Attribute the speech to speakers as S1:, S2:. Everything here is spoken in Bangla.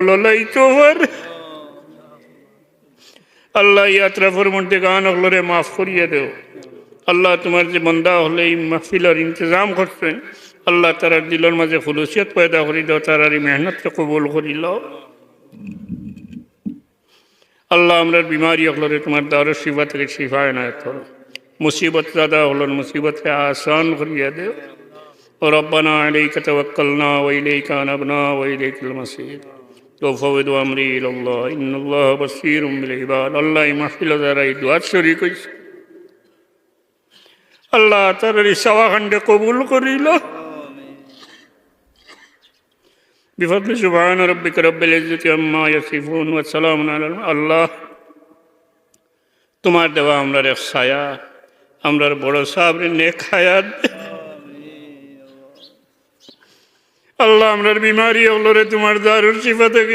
S1: ললাইতোর আল্লাহ ইয়াত্রাফর মধ্যে গান হলরে মাফ করিয়ে দেও। আল্লাহ তোমার যে বন্দা হলে এই মাহফিলের ইন্তজাম করছেন আল্লাহ তারার দিলের মাঝে খুলুসিয়ত পয়দা করি দাও, তারার এই মেহনতকে কবুল করিল। আল্লাহ আমরার বিমারি হলরে তোমার দারুর শিফা থেকে শিফা এনায়ত করো। মুসিবত দাদা হলর মুসিবতকে আসান করিয়ে দেও। ربنا عليك توكلنا وإليك أنبنا وإليك المصير وفوض أمري إلى الله إن الله بصير بالعباد الله محفل ذرائي دعاء شريك الله تعالى سوا خند قبول করিল بفضل سبحان ربك رب العزة عما يصفون وسلام على الله তোমার দেওয়া আমরার এক ছায়া, আমরার বড় সাবরে নেক হায়াত আল্লাহ আমরার বিমারি হলরে তোমার দারুর শিফা থেকে